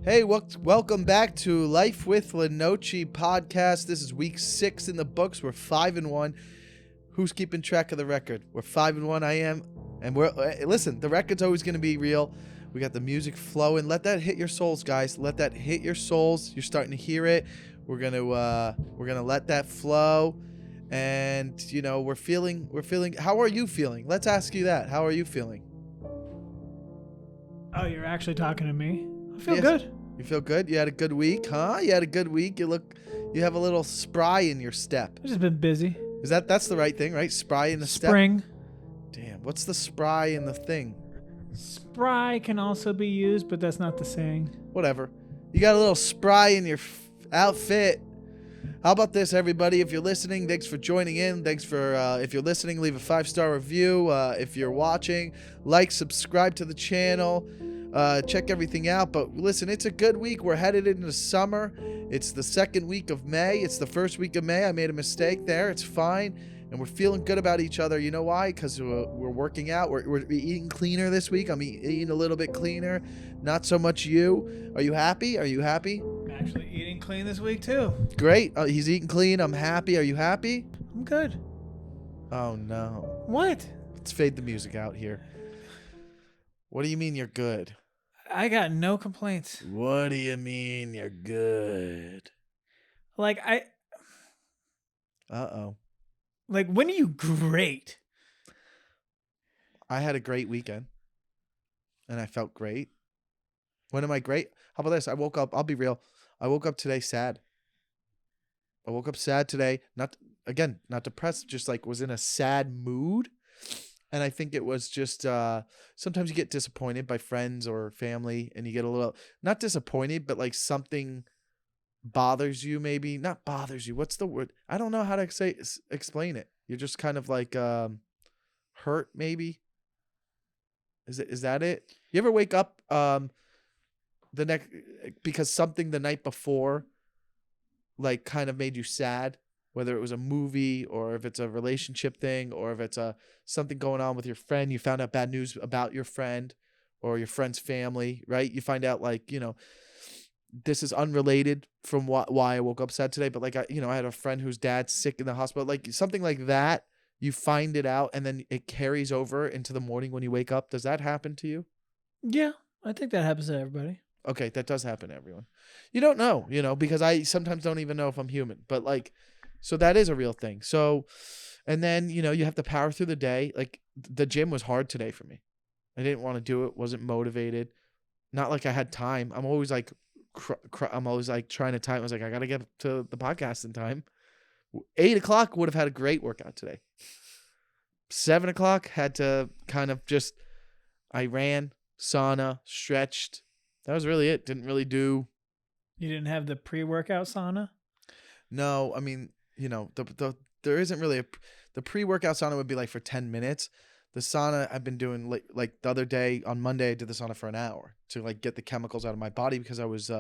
Hey, welcome back to Life with Lenoci podcast. This is week 6 in the books. We're 5-1. Who's keeping track of the record? We're 5-1. I am, and listen. The record's always going to be real. We got the music flowing. Let that hit your souls, guys. Let that hit your souls. You're starting to hear it. We're gonna let that flow, and we're feeling. How are you feeling? Let's ask you that. How are you feeling? Oh, you're actually talking to me? I feel Yes. good. You feel good? You had a good week, huh? You had a good week. You have a little spry in your step. I've just been busy. That's the right thing, right? Spry in the Spring. step. Damn, what's the spry in the thing? Spry can also be used, but that's not the saying. Whatever. You got a little spry in your outfit. How about this, everybody? If you're listening, thanks for joining in. Thanks for, if you're listening, leave a 5-star review. If you're watching, subscribe to the channel. Check everything out. But listen, it's a good week. We're headed into summer. It's the second week of May. It's the first week of May. I made a mistake there. It's fine. And we're feeling good about each other. You know why? Because we're working out. We're eating cleaner this week. I'm eating a little bit cleaner. Not so much you. Are you happy? I'm actually eating clean this week, too. Great. He's eating clean. I'm happy. Are you happy? I'm good. Oh, no. What? Let's fade the music out here. What do you mean you're good? I got no complaints. What do you mean you're good? Uh-oh. When are you great? I had a great weekend. And I felt great. When am I great? How about this? I woke up, I'll be real. I woke up today sad. I woke up sad today. Not depressed, just was in a sad mood. And I think it was just, sometimes you get disappointed by friends or family and you get a little, not disappointed, but something bothers you maybe. Not bothers you. What's the word? I don't know how to explain it. You're just kind of hurt maybe. Is that it? You ever wake up because something the night before kind of made you sad? Whether it was a movie or if it's a relationship thing or if it's something going on with your friend, you found out bad news about your friend or your friend's family, right? You find out this is unrelated from why I woke up sad today, but I had a friend whose dad's sick in the hospital, something like that. You find it out and then it carries over into the morning when you wake up. Does that happen to you? Yeah, I think that happens to everybody. Okay, that does happen to everyone. You don't know, because I sometimes don't even know if I'm human, but so that is a real thing. So, and then, you have to power through the day. The gym was hard today for me. I didn't want to do it. Wasn't motivated. Not like I had time. I'm always trying to time. I was I got to get to the podcast in time. 8 o'clock would have had a great workout today. 7 o'clock had to kind of I ran, sauna, stretched. That was really it. Didn't really do. You didn't have the pre-workout sauna? No, I mean, there isn't really the pre-workout sauna would be for 10 minutes. The sauna I've been doing the other day on Monday, I did the sauna for an hour to get the chemicals out of my body because I was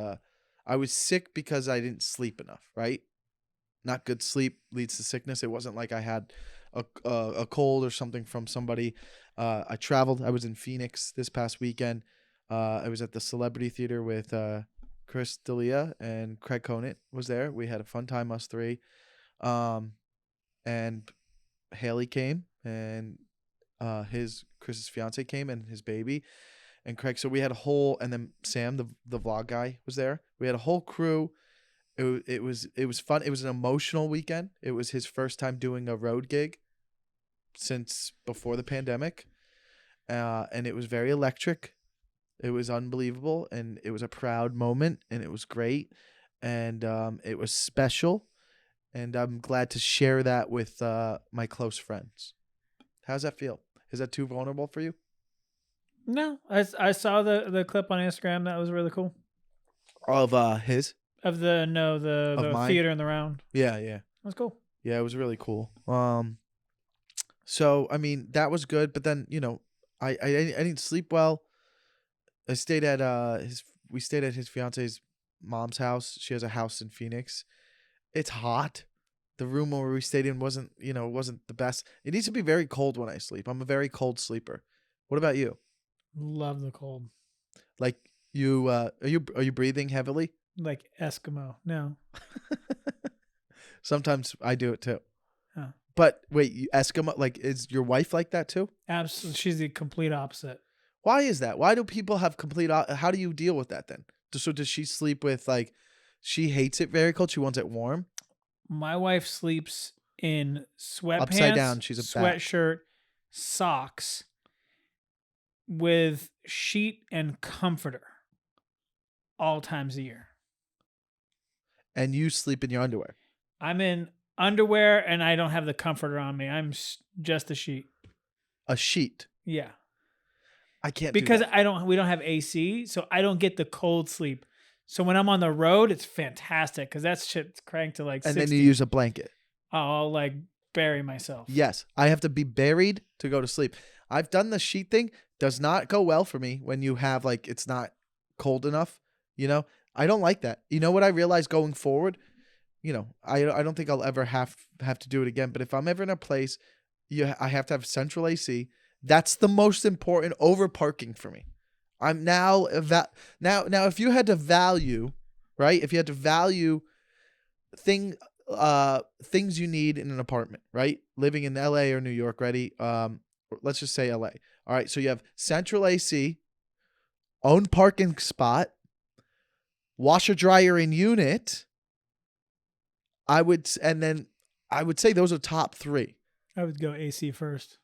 sick because I didn't sleep enough, right? Not good sleep leads to sickness. It wasn't like I had a cold or something from somebody. I traveled. I was in Phoenix this past weekend. I was at the Celebrity Theater with Chris D'Elia and Craig Conant was there. We had a fun time, us three. And Haley came and Chris's fiance came and his baby and Craig. So we had and then Sam, the vlog guy, was there. We had a whole crew. It was fun. It was an emotional weekend. It was his first time doing a road gig since before the pandemic. And it was very electric. It was unbelievable, and it was a proud moment, and it was great, and it was special, and I'm glad to share that with my close friends. How's that feel? Is that too vulnerable for you? No, I saw the clip on Instagram. That was really cool. Of his? Of the theater in the round. Yeah. That was cool. Yeah, it was really cool. So, I mean, that was good, but then, I didn't sleep well. I stayed at we stayed at his fiance's mom's house. She has a house in Phoenix. It's hot. The room where we stayed in wasn't the best. It needs to be very cold when I sleep. I'm a very cold sleeper. What about you? Love the cold. Are you breathing heavily? Like Eskimo. No. Sometimes I do it too. Huh. But wait, Eskimo, like, is your wife like that too? Absolutely. She's the complete opposite. Why is that? Why do people have how do you deal with that then? So does she sleep with, like, she hates it very cold, she wants it warm? My wife sleeps in sweatpants, Upside down, she's a bat. sweatshirt, socks, with sheet and comforter all times a year. And you sleep in your underwear? I'm in underwear and I don't have the comforter on me. I'm just a sheet. A sheet? Yeah. I can't because do that. we don't have AC, so I don't get the cold sleep. So when I'm on the road, it's fantastic because that shit's cranked to like And 60. then you use a blanket. I'll like bury myself. Yes, I have to be buried to go to sleep. I've done the sheet thing. Does not go well for me when you have, like, it's not cold enough. I don't like that. You know what I realized going forward? I don't think I'll ever have to do it again. But if I'm ever in a place, I have to have central AC. That's the most important over parking for me. I'm now if you had to value, right? If you had to value things you need in an apartment, right? Living in LA or New York, ready? Let's just say LA. All right, so you have central AC, own parking spot, washer dryer in unit. And then I would say those are top 3. I would go AC first.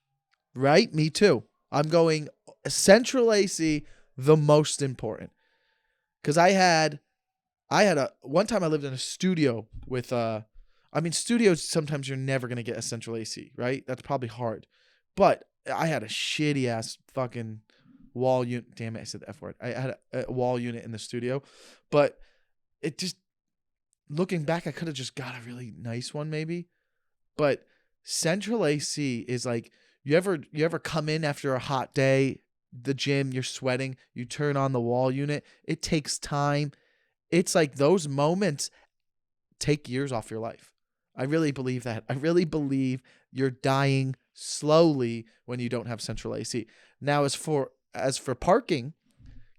Right? Me too. I'm going central AC, the most important. Because I had one time I lived in a studio with studios, sometimes you're never going to get a central AC, right? That's probably hard. But I had a shitty ass fucking wall unit. Damn it, I said the F word. I had a wall unit in the studio. But it just, looking back, I could have just got a really nice one maybe. But central AC is like, you ever come in after a hot day, the gym, you're sweating, you turn on the wall unit. It takes time. It's like those moments take years off your life. I really believe that. I really believe you're dying slowly when you don't have central AC. Now, as for parking,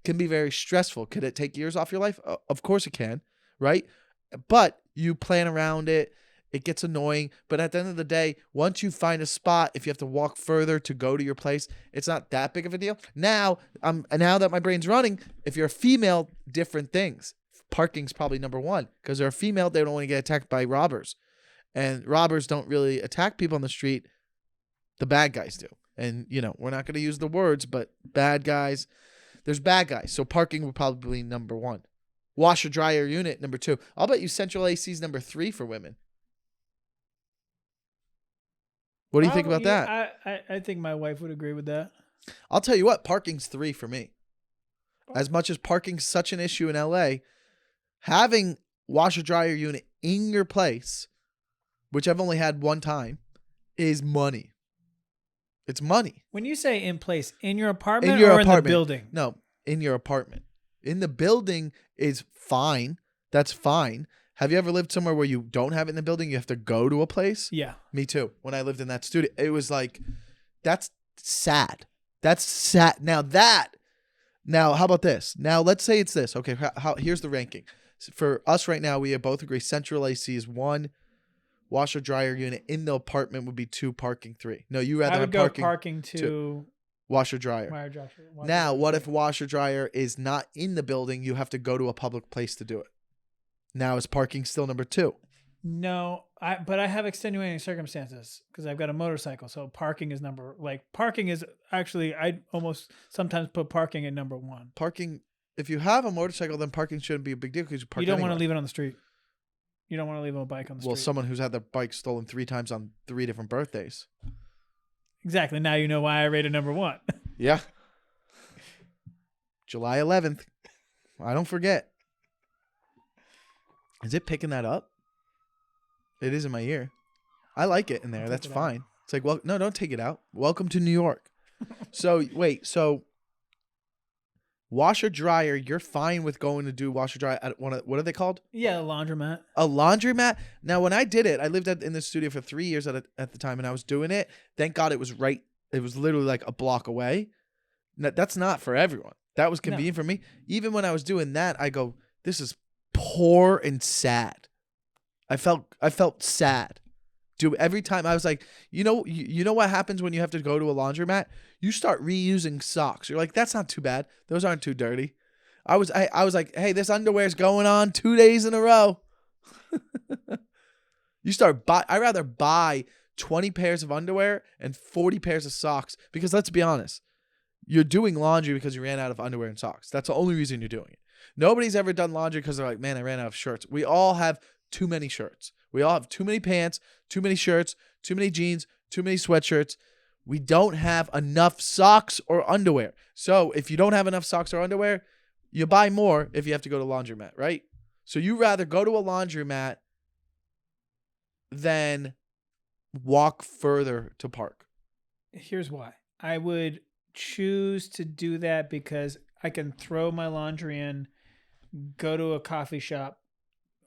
can be very stressful. Could it take years off your life? Of course it can, right? But you plan around it. It gets annoying. But at the end of the day, once you find a spot, if you have to walk further to go to your place, it's not that big of a deal. Now that my brain's running, if you're a female, different things. Parking's probably number 1 because they're a female. They don't want to get attacked by robbers. And robbers don't really attack people on the street. The bad guys do. And, we're not going to use the words, but bad guys, there's bad guys. So parking would probably be number 1. Washer dryer unit, number 2. I'll bet you central AC is number 3 for women. What do you think about that? I think my wife would agree with that. I'll tell you what, parking's 3 for me. As much as parking's such an issue in LA, having washer dryer unit in your place, which I've only had one time, is money. It's money. When you say in place, in your apartment in in the building? No, in your apartment. In the building is fine. That's fine. Have you ever lived somewhere where you don't have it in the building? You have to go to a place? Yeah. Me too. When I lived in that studio, it was like, that's sad. That's sad. Now, how about this? Now, let's say it's this. Okay, here's the ranking. For us right now, we both agree central AC is 1, washer dryer unit in the apartment would be 2, parking 3. No, you rather I would have go parking 2. Washer dryer. Now, what if washer dryer is not in the building? You have to go to a public place to do it. Now, is parking still number 2? No, but I have extenuating circumstances because I've got a motorcycle. So parking is actually, I almost sometimes put parking at number 1. Parking, if you have a motorcycle, then parking shouldn't be a big deal because you don't want to leave it on the street. You don't want to leave a bike on the street. Well, someone who's had their bike stolen 3 times on 3 different birthdays. Exactly. Now you know why I rated number 1. Yeah. July 11th. I don't forget. Is it picking that up? It is in my ear. I like it in there. That's fine. It's like, well, no, don't take it out. Welcome to New York. So washer dryer, you're fine with going to do washer dryer at what are they called? Yeah, a laundromat. A laundromat. Now, when I did it, I lived in the studio for 3 years at the time, and I was doing it. Thank God it was right. It was literally like a block away. That's not for everyone. That was convenient for me. Even when I was doing that, I go, this is poor and sad. I felt sad. Dude, every time I was like, you know what happens when you have to go to a laundromat? You start reusing socks. You're like, that's not too bad. Those aren't too dirty. I was like, hey, this underwear's going on 2 days in a row. I'd rather buy 20 pairs of underwear and 40 pairs of socks, because let's be honest, you're doing laundry because you ran out of underwear and socks. That's the only reason you're doing it. Nobody's ever done laundry because they're like, man, I ran out of shirts. We all have too many shirts. We all have too many pants, too many shirts, too many jeans, too many sweatshirts. We don't have enough socks or underwear. So if you don't have enough socks or underwear, you buy more if you have to go to a laundromat, right? So you rather go to a laundromat than walk further to park. Here's why. I would choose to do that because I can throw my laundry in, go to a coffee shop,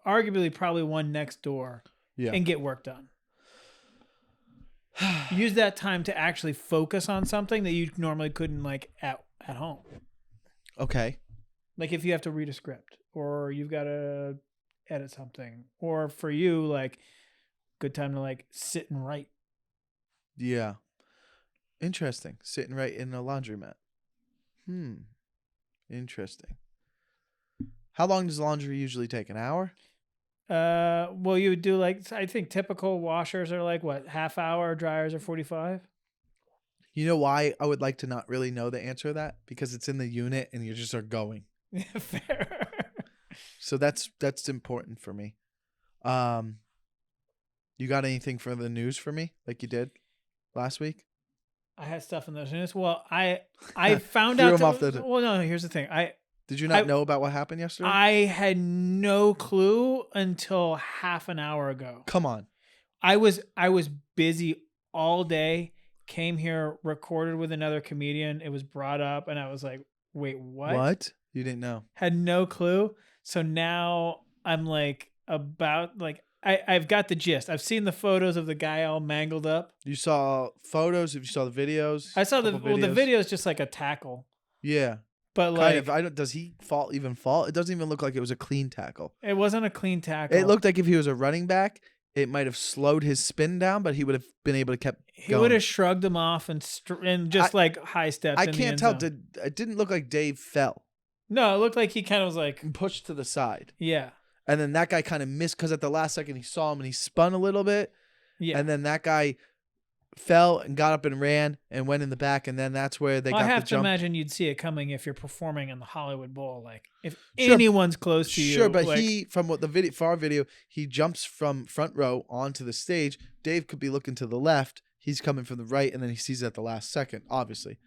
arguably probably one next door, and get work done. Use that time to actually focus on something that you normally couldn't, like, at home. Okay. Like if you have to read a script or you've got to edit something, or for you, like, good time to like sit and write. Yeah. Interesting. Sitting right in a laundromat. Interesting. How long does laundry usually take? An hour? Well, you would do like, I think typical washers are like what, half hour, dryers are 45. You know why I would like to not really know the answer to that? Because it's in the unit and you just are going. Fair. So that's important for me. You got anything for the news for me, like you did last week? I had stuff in those news. Well, I found Threw out. him off the. Well, no. Here's the thing. Did you not know about what happened yesterday? I had no clue until half an hour ago. Come on. I was busy all day. Came here, recorded with another comedian. It was brought up, and I was like, "Wait, what? What? You didn't know?" Had no clue. So now I'm like I've got the gist. I've seen the photos of the guy all mangled up. You saw photos? If you saw the videos? I saw the video is just like a tackle. Yeah. But kind like, of. Does he fall? It doesn't even look like it was a clean tackle. It wasn't a clean tackle. It looked like if he was a running back, it might have slowed his spin down, but he would have been able to kept He going. would have shrugged him off and just like high steps. I can't tell. It didn't look like Dave fell. No, it looked like he kind of was like pushed to the side. Yeah. And then that guy kind of missed because at the last second he saw him and he spun a little bit. Yeah. And then that guy fell and got up and ran and went in the back, and then that's where they got the jump. I have to imagine you'd see it coming if you're performing in the Hollywood Bowl. Like if anyone's close to you. Sure, but like, from what for our video, he jumps from front row onto the stage. Dave could be looking to the left. He's coming from the right, and then he sees it at the last second, obviously.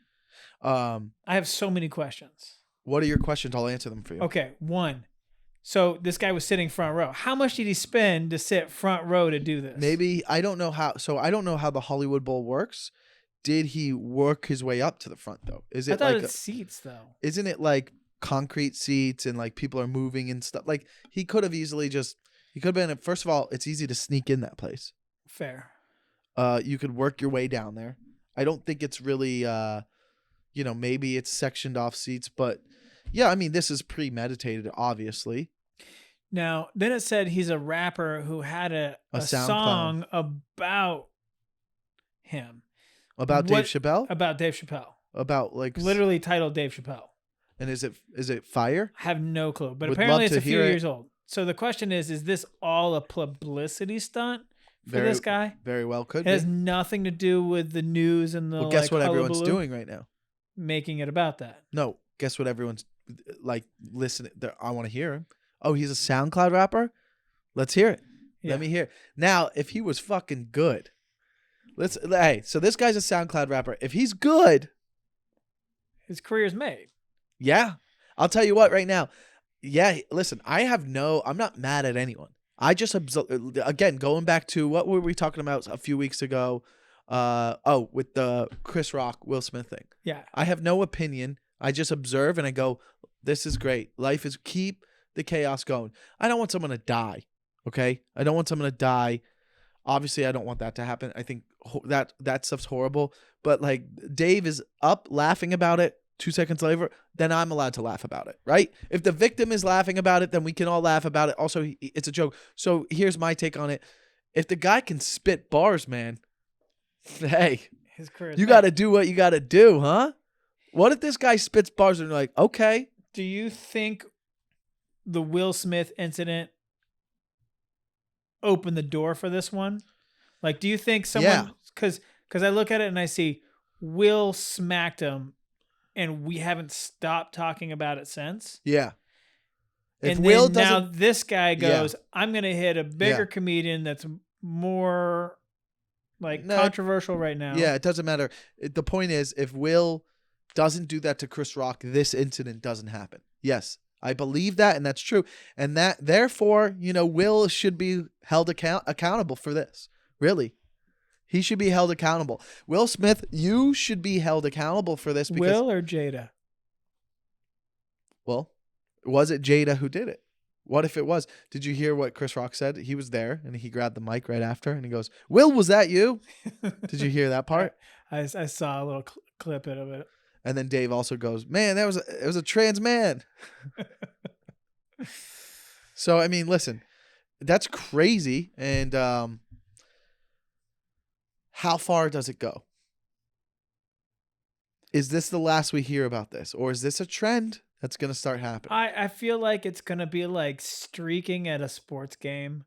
I have so many questions. What are your questions? I'll answer them for you. Okay, one. So this guy was sitting front row. How much did he spend to sit front row to do this? Maybe, I don't know how. So I don't know how the Hollywood Bowl works. Did he work his way up to the front though? Is it? I thought like it's seats though. Isn't it like concrete seats and like people are moving and stuff? Like he could have easily he could have been. First of all, it's easy to sneak in that place. Fair. You could work your way down there. I don't think it's really, maybe it's sectioned off seats, but. Yeah, I mean, this is premeditated, obviously. Now, then it said he's a rapper who had a song about him. About Dave Chappelle? About Dave Chappelle. About like literally titled Dave Chappelle. And is it fire? I have no clue, but apparently it's a few years old. So the question is this all a publicity stunt for this guy? Very well could be. It has nothing to do with the news and the guess what everyone's doing right now? Making it about that. No, guess what everyone's like listening. I want to hear him. Oh, he's a SoundCloud rapper? Let's hear it. Yeah. Let me hear it. Now, if he was fucking good, so this guy's a SoundCloud rapper. If he's good, his career's made. Yeah. I'll tell you what right now. Yeah, listen, I'm not mad at anyone. I just again, going back to what were we talking about a few weeks ago? With the Chris Rock, Will Smith thing. Yeah. I have no opinion. I just observe and I go, this is great. Life is keep the chaos going. I don't want someone to die. Okay. I don't want someone to die. Obviously, I don't want that to happen. I think that stuff's horrible. But like Dave is up laughing about it, 2 seconds later, then I'm allowed to laugh about it, right? If the victim is laughing about it, then we can all laugh about it. Also, it's a joke. So here's my take on it. If the guy can spit bars, man, hey, His career. you got to do what you got to do, huh? What if this guy spits bars and you're like, okay. Do you think the Will Smith incident opened the door for this one? Like, do you think someone, because I look at it and I see Will smacked him and we haven't stopped talking about it since. Yeah. If And Will then now doesn't, this guy goes, I'm going to hit a bigger comedian that's more like controversial right now. Yeah, it doesn't matter. The point is, if Will doesn't do that to Chris Rock, this incident doesn't happen. Yes, I believe that, and that's true. And that, therefore, Will should be held accountable for this. Really. He should be held accountable. Will Smith, you should be held accountable for this. Because, Will or Jada? Well, was it Jada who did it? What if it was? Did you hear what Chris Rock said? He was there, and he grabbed the mic right after, and he goes, Will, was that you? Did you hear that part? I saw a little clip of it. And then Dave also goes, man, it was a trans man. So, I mean, listen, that's crazy. And how far does it go? Is this the last we hear about this? Or is this a trend that's going to start happening? I feel like it's going to be like streaking at a sports game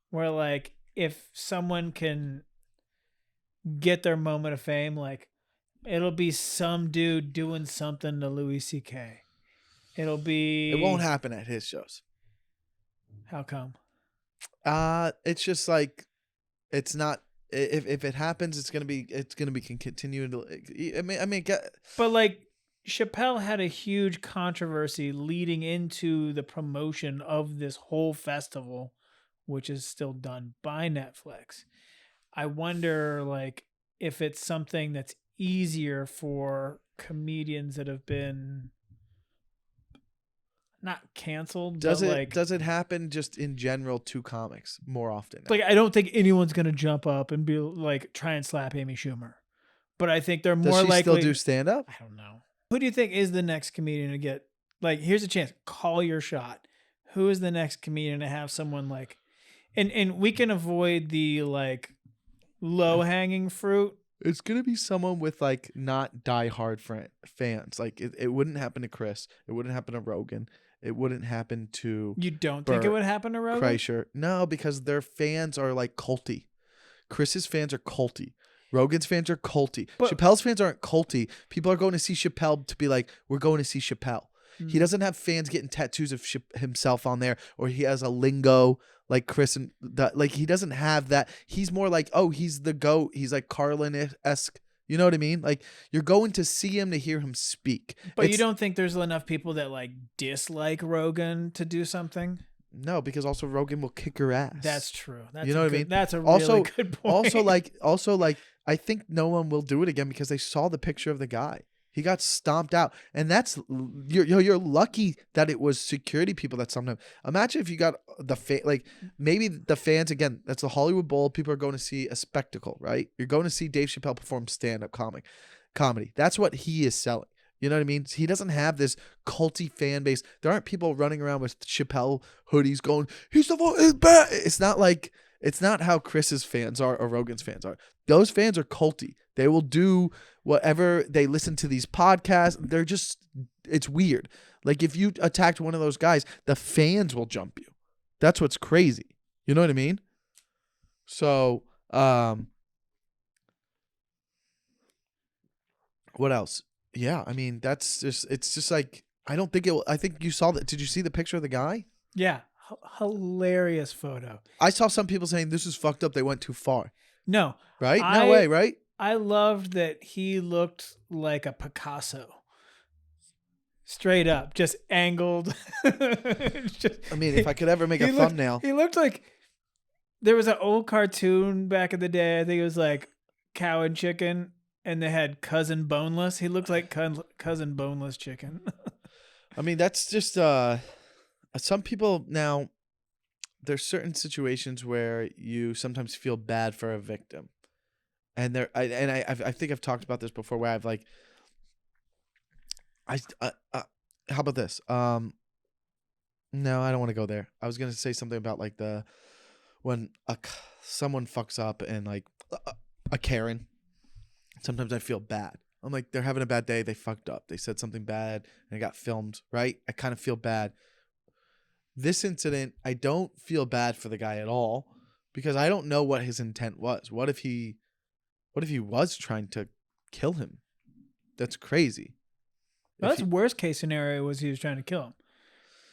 where, like, if someone can get their moment of fame, like, it'll be some dude doing something to Louis C.K. It'll be... It won't happen at his shows. How come? It's just like, it's not... If it happens, it's gonna be continuing to. But like Chappelle had a huge controversy leading into the promotion of this whole festival, which is still done by Netflix. I wonder, like, if it's something that's easier for comedians that have been not canceled. Does it happen just in general to comics more often now? Like, I don't think anyone's gonna jump up and be like, try and slap Amy Schumer, but I think they're more likely. Does she still do stand up? I don't know. Who do you think is the next comedian to get, like, here's a chance, call your shot? Who is the next comedian to have someone like, and we can avoid the like low hanging fruit. It's gonna be someone with like not diehard fans. Like it wouldn't happen to Chris. It wouldn't happen to Rogan. It wouldn't happen to... You don't think it would happen to Rogan? Kreischer. No, because their fans are like culty. Chris's fans are culty. Rogan's fans are culty. But Chappelle's fans aren't culty. People are going to see Chappelle to be like, we're going to see Chappelle. Mm-hmm. He doesn't have fans getting tattoos of himself on there, or he has a lingo like Chris and like he doesn't have that. He's more like, oh, he's the GOAT. He's like Carlin-esque. You know what I mean? Like, you're going to see him to hear him speak. But you don't think there's enough people that like dislike Rogan to do something? No, because also Rogan will kick your ass. That's true. You know what I mean? That's a really good point. Also, I think no one will do it again because they saw the picture of the guy. He got stomped out, and that's you're lucky that it was security people that stomped him. Imagine if you got maybe the fans again. That's the Hollywood Bowl. People are going to see a spectacle, right? You're going to see Dave Chappelle perform stand-up comedy. That's what he is selling. You know what I mean? He doesn't have this culty fan base. There aren't people running around with Chappelle hoodies going, he's the voice, it's bad. It's not how Chris's fans are or Rogan's fans are. Those fans are culty. They will do whatever. They listen to these podcasts. It's weird. Like, if you attacked one of those guys, the fans will jump you. That's what's crazy. You know what I mean? So, what else? Yeah, I mean, it's just like, I don't think I think you saw that. Did you see the picture of the guy? Yeah. Hilarious photo. I saw some people saying this is fucked up. They went too far. No. Right? No way, right? I loved that he looked like a Picasso. Straight up, just angled. I mean, if I could ever make a thumbnail. He looked like, there was an old cartoon back in the day. I think it was like Cow and Chicken, and they had Cousin Boneless. He looked like Cousin Boneless Chicken. I mean, that's just some people now. There's certain situations where you sometimes feel bad for a victim, and I think I've talked about this before, where I've like, How about this? No, I don't want to go there. I was gonna say something about like when someone fucks up and like a Karen. Sometimes I feel bad. I'm like, they're having a bad day. They fucked up. They said something bad and it got filmed, right? I kind of feel bad. This incident, I don't feel bad for the guy at all because I don't know what his intent was. What if he was trying to kill him? That's crazy. Well, that's worst case scenario was he was trying to kill him.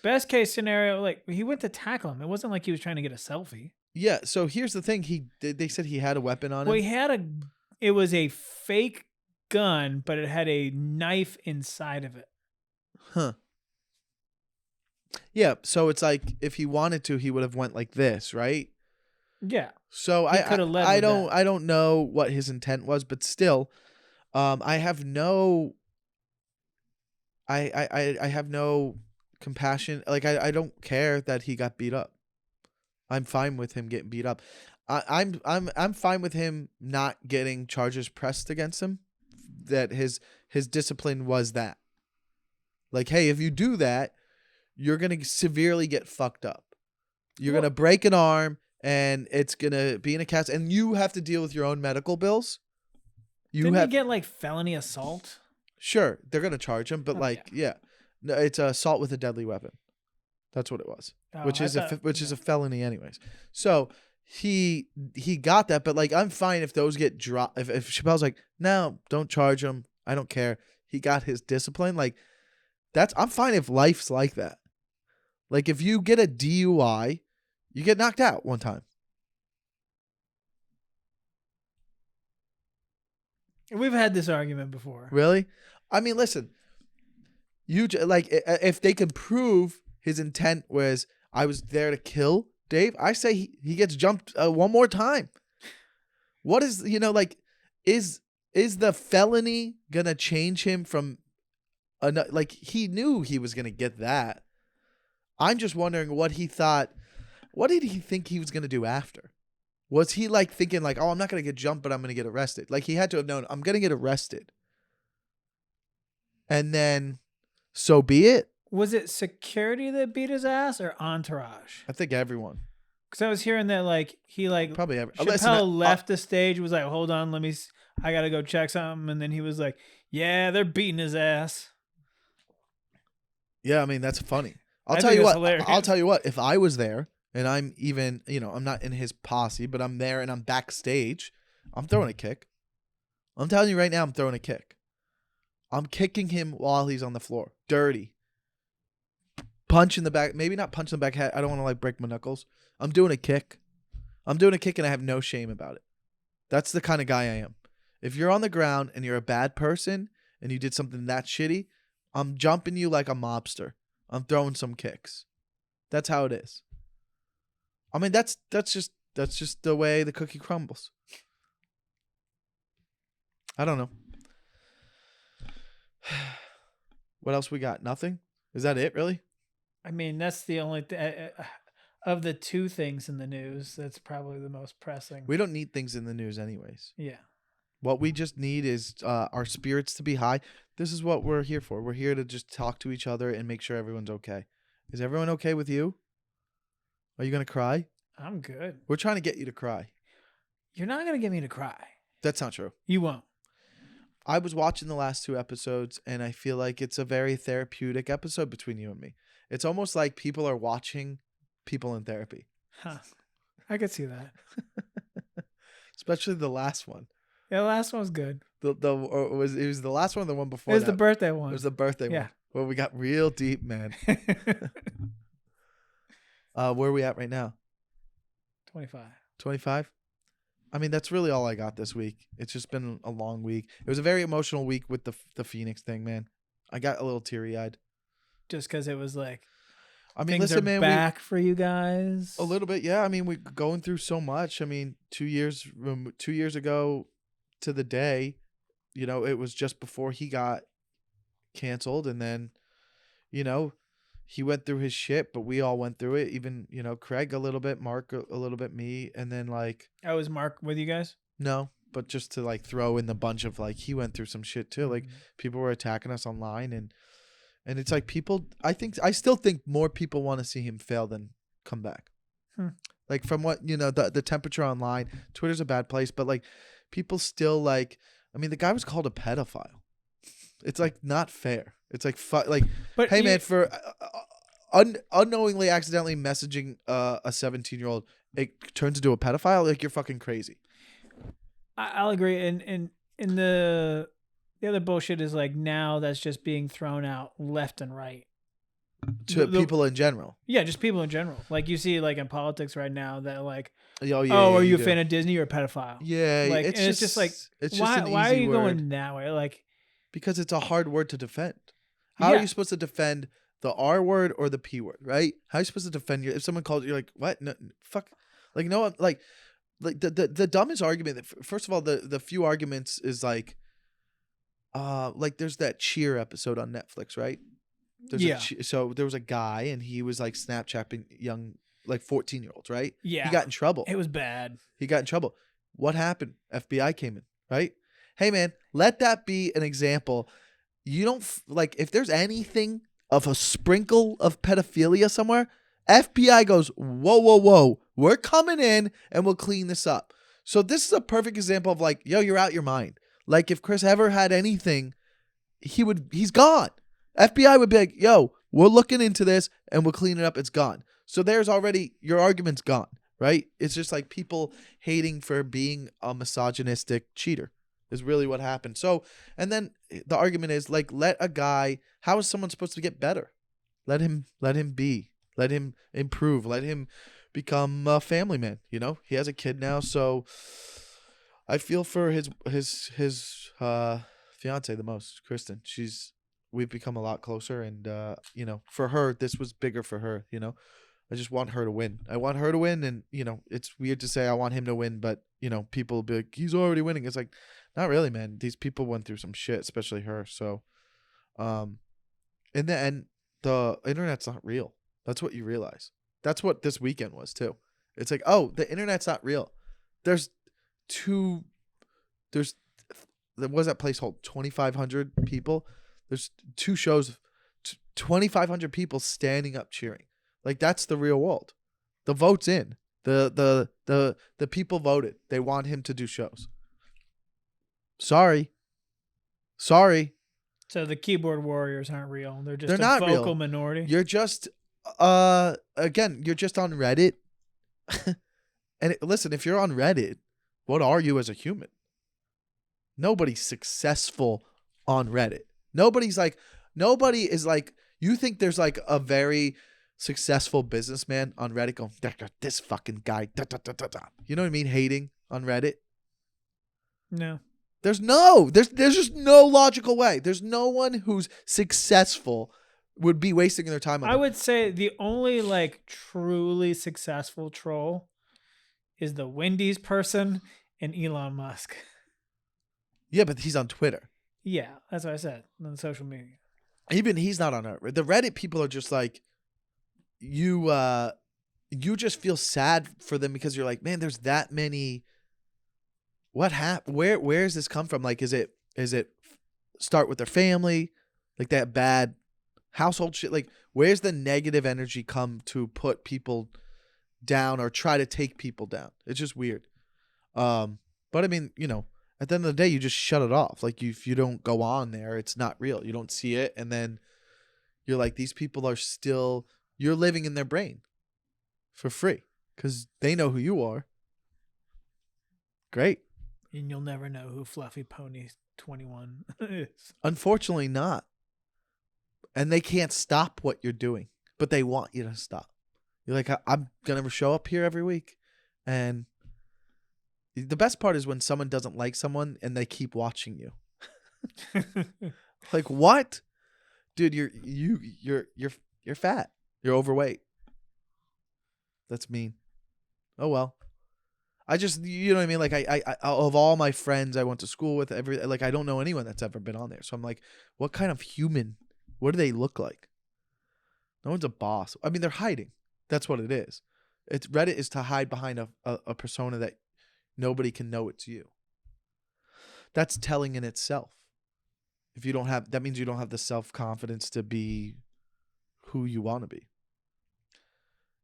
Best case scenario, like he went to tackle him. It wasn't like he was trying to get a selfie. Yeah. So here's the thing. They said he had a weapon on Well, him. it was a fake gun, but it had a knife inside of it. Huh. Yeah. So it's like if he wanted to, he would have went like this, right? Yeah. So He could have led with that. I don't know what his intent was, but still, I have no. I have no compassion. Like I don't care that he got beat up. I'm fine with him getting beat up. I'm fine with him not getting charges pressed against him. That his discipline was that. Like, hey, if you do that, you're gonna severely get fucked up. You're gonna break an arm, and it's gonna be in a cast, and you have to deal with your own medical bills. Didn't he get like felony assault? Sure, they're gonna charge him, but Okay. like, yeah, no, it's assault with a deadly weapon. That's what it was, which is a felony, anyways. So he got that, but like, I'm fine if those get dropped. If Chappelle's like, no, don't charge him. I don't care. He got his discipline. Like, I'm fine if life's like that. Like, if you get a DUI, you get knocked out one time. We've had this argument before. Really? I mean, listen. Like, if they can prove his intent was I was there to kill Dave, I say he gets jumped one more time. What is like is the felony gonna change him from like he knew he was gonna get that. I'm just wondering what he thought. What did he think he was gonna do after? Was he like thinking like, oh, I'm not gonna get jumped, but I'm gonna get arrested? Like he had to have known I'm gonna get arrested, and then so be it. Was it security that beat his ass or entourage? I think everyone. Because I was hearing that like he like probably Chappelle left the stage, was like, hold on, I gotta go check something, and then he was like, yeah, they're beating his ass. Yeah, I mean that's funny. I'll tell you what. If I was there and I'm even, I'm not in his posse, but I'm there and I'm backstage, I'm throwing a kick. I'm telling you right now, I'm throwing a kick. I'm kicking him while he's on the floor, dirty. Punch in the back, maybe not punch in the back head. I don't want to like break my knuckles. I'm doing a kick. I'm doing a kick and I have no shame about it. That's the kind of guy I am. If you're on the ground and you're a bad person and you did something that shitty, I'm jumping you like a mobster. I'm throwing some kicks. That's how it is. I mean, that's just the way the cookie crumbles. I don't know. What else we got? Nothing? Is that it, really? I mean, that's the only of the two things in the news, that's probably the most pressing. We don't need things in the news anyways. Yeah. What we just need is our spirits to be high. This is what we're here for. We're here to just talk to each other and make sure everyone's okay. Is everyone okay with you? Are you going to cry? I'm good. We're trying to get you to cry. You're not going to get me to cry. That's not true. You won't. I was watching the last two episodes, and I feel like it's a very therapeutic episode between you and me. It's almost like people are watching people in therapy. Huh. I could see that. Especially the last one. Yeah, the last one was good. It was the last one or the one before It was that? the birthday one. It was the birthday one. Where we got real deep, man. Where are we at right now? 25. 25? I mean, that's really all I got this week. It's just been a long week. It was a very emotional week with the Phoenix thing, man. I got a little teary-eyed. Just because it was like, I mean, things listen, are man, back for you guys. A little bit, yeah. I mean, we're going through so much. I mean, 2 years ago to the day, it was just before he got canceled, and then, he went through his shit, but we all went through it. Even, Craig a little bit, Mark a little bit, me, and then like. Oh, was Mark with you guys? No, but just to like throw in the bunch of like he went through some shit too. Like people were attacking us online, and it's like people. I still think more people want to see him fail than come back. Like from what the temperature online, Twitter's a bad place, but like people still like. I mean, the guy was called a pedophile. It's like not fair. It's like But hey man, for unknowingly, accidentally messaging a 17-year-old, it turns into a pedophile. Like you're fucking crazy. I'll agree. And the other bullshit is like now that's just being thrown out left and right To people in general. Yeah, just people in general. Like you see, like in politics right now, that like, Oh, yeah, are you a do. fan of Disney or a pedophile? Yeah, like, it's just like, why are you going that way? Like, because it's a hard word to defend. How are you supposed to defend the R word or the P word, right? How are you supposed to defend if someone calls you like what? No, fuck, like no, like the dumbest argument. That, first of all, the few arguments is like there's that Cheer episode on Netflix, right? So there was a guy and he was like Snapchatting young like 14-year-olds, right? Yeah. He got in trouble. It was bad. He got in trouble. What happened? FBI came in, right? Hey man, let that be an example. You don't like if there's anything of a sprinkle of pedophilia somewhere, FBI goes, whoa. We're coming in and we'll clean this up. So this is a perfect example of like, yo, you're out your mind. Like if Chris ever had anything, he's gone. FBI would be like, yo, we're looking into this and we'll clean it up. It's gone. So there's already, your argument's gone, right? It's just like people hating for being a misogynistic cheater is really what happened. So, and then the argument is like, let a guy, how is someone supposed to get better? Let him be, let him improve, let him become a family man. He has a kid now. So I feel for his fiance the most, Kristen. We've become a lot closer, and for her, this was bigger for her. I just want her to win. I want her to win, and it's weird to say I want him to win, but people will be like, he's already winning. It's like, not really, man. These people went through some shit, especially her. So, in the end, the internet's not real. That's what you realize. That's what this weekend was too. It's like, oh, the internet's not real. There was that place hold 2,500 people. There's 2 shows, 2,500 people standing up cheering. Like that's the real world. The vote's in. The people voted. They want him to do shows. Sorry. So the keyboard warriors aren't real. They're just not vocal real. minority. You're just again, you're just on Reddit. And listen, if you're on Reddit, what are you as a human? Nobody's successful on Reddit. Nobody is like, you think there's like a very successful businessman on Reddit going, this fucking guy, da, da, da, da, da. You know what I mean? Hating on Reddit. No. There's just no logical way. There's no one who's successful would be wasting their time on I would say the only like truly successful troll is the Wendy's person and Elon Musk. Yeah, but he's on Twitter. Yeah, that's what I said on social media. Even he's not on it. The Reddit people are just like, you just feel sad for them because you're like, man, there's that many. What happened? Where's this come from? Like, is it start with their family, like that bad household shit? Like, where's the negative energy come to put people down or try to take people down? It's just weird. But I mean, at the end of the day, you just shut it off. Like if you don't go on there, it's not real. You don't see it. And then you're like, these people are still, you're living in their brain for free because they know who you are. Great. And you'll never know who Fluffy Pony 21 is. Unfortunately not. And they can't stop what you're doing, but they want you to stop. You're like, I'm going to show up here every week. And the best part is when someone doesn't like someone and they keep watching you. Like, what? Dude, you're fat. You're overweight. That's mean. Oh well. I just, you know what I mean? Like I of all my friends I went to school with, I don't know anyone that's ever been on there. So I'm like, what kind of human? What do they look like? No one's a boss. I mean, they're hiding. That's what it is. Reddit is to hide behind a persona that nobody can know it's you. That's telling in itself. If you don't have, that means you don't have the self-confidence to be who you want to be.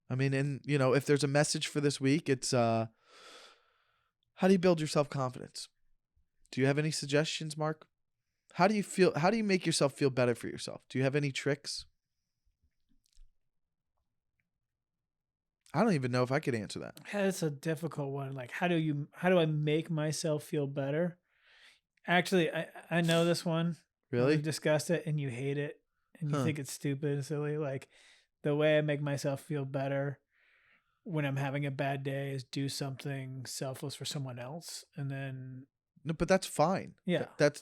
I mean, and if there's a message for this week, it's how do you build your self-confidence? Do you have any suggestions, Mark? How do you make yourself feel better for yourself? Do you have any tricks? I don't even know if I could answer that. That's a difficult one. Like, how do I make myself feel better? Actually, I know this one. Really? We've discussed it, and you hate it, and you Huh. think it's stupid and silly. Like, the way I make myself feel better when I'm having a bad day is do something selfless for someone else, and then No, but that's fine. yeah, That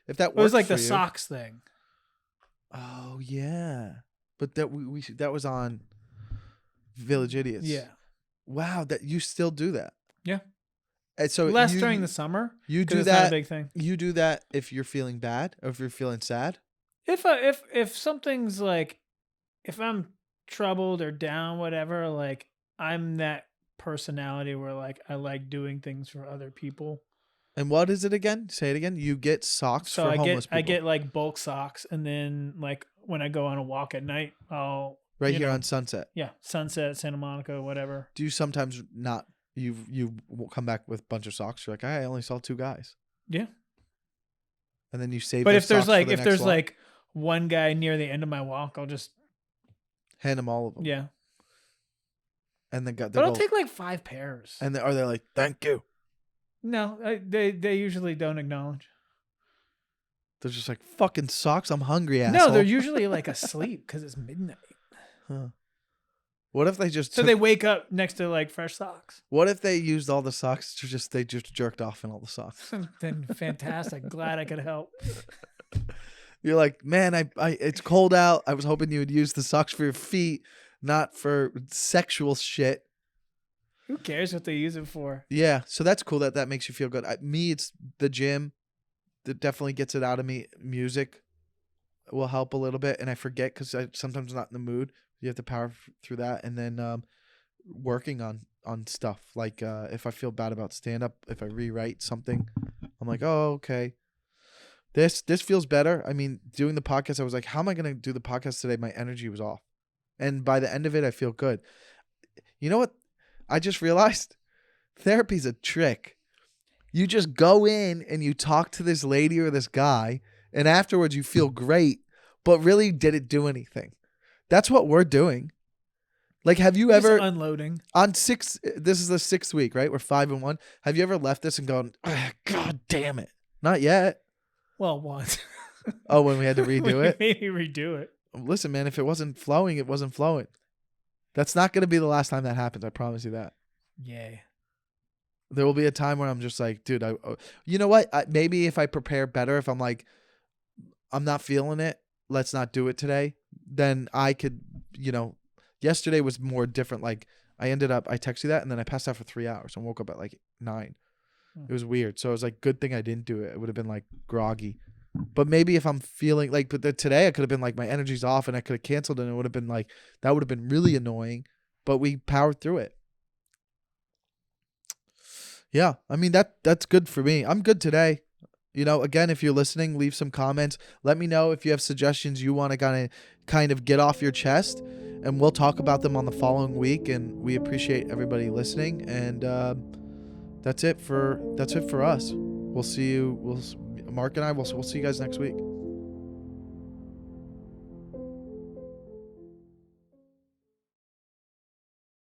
if that it was works like for the you. socks thing. Oh yeah, but that was on Village Idiots. Yeah, Wow, that you still do that. yeah. And so Less during the summer. You 'cause do it's that. not a big thing. You do that if you're feeling bad or if you're feeling sad. If something's like, if I'm troubled or down, whatever, like I'm that personality where like I like doing things for other people. And what is it again? Say it again. You get socks So for I homeless get people. like bulk socks, and then like when I go on a walk at night, I'll Right here on Sunset. yeah, Sunset, Santa Monica, whatever. Do you sometimes not? You come back with a bunch of socks. You're like, I only saw 2 guys. Yeah. And then you save. But those if there's socks for like the next walk. like one guy near the end of my walk, I'll just Hand them all of them. yeah. And then But I'll take like 5 pairs. And are they like, thank you? No, they usually don't acknowledge. They're just like, fucking socks. I'm hungry, asshole. No, they're usually like asleep because it's midnight. Huh. What if they just? So they wake up next to like fresh socks. What if they used all the socks to they just jerked off in all the socks? Then fantastic. Glad I could help. You're like, man, I it's cold out. I was hoping you would use the socks for your feet, not for sexual shit. Who cares what they use it for? Yeah, so that's cool that makes you feel good. Me, it's the gym that definitely gets it out of me. Music will help a little bit, and I forget because I sometimes not in the mood. You have to power through that, and then working on stuff like if I feel bad about stand up, if I rewrite something, I'm like, oh, okay. This feels better. I mean, doing the podcast, I was like, how am I going to do the podcast today? My energy was off. And by the end of it, I feel good. You know what? I just realized therapy's a trick. You just go in and you talk to this lady or this guy, and afterwards you feel great, but really, did it do anything? That's what we're doing. Like, have you ever unloading on 6? This is the 6th week, right? We're 5-1. Have you ever left this and gone, God damn it? Not yet. Well, once. Oh, when we had to redo it? Maybe redo it. Listen, man, if it wasn't flowing, it wasn't flowing. That's not going to be the last time that happens. I promise you that. Yay. There will be a time where I'm just like, dude, you know what? Maybe if I prepare better, if I'm like, I'm not feeling it, let's not do it today, then I could, yesterday was more different. Like, I texted you that, and then I passed out for 3 hours and woke up at like 9. It was weird. So it was like, good thing I didn't do it. It would have been like groggy. But maybe if I'm feeling like, today I could have been like, my energy's off and I could have canceled, and it would have been like, that would have been really annoying, but we powered through it. Yeah. I mean, that's good for me. I'm good today. Again, if you're listening, leave some comments. Let me know if you have suggestions you want to kind of get off your chest, and we'll talk about them on the following week. And we appreciate everybody listening. And that's it for us. We'll see you. Mark and I will see you guys next week.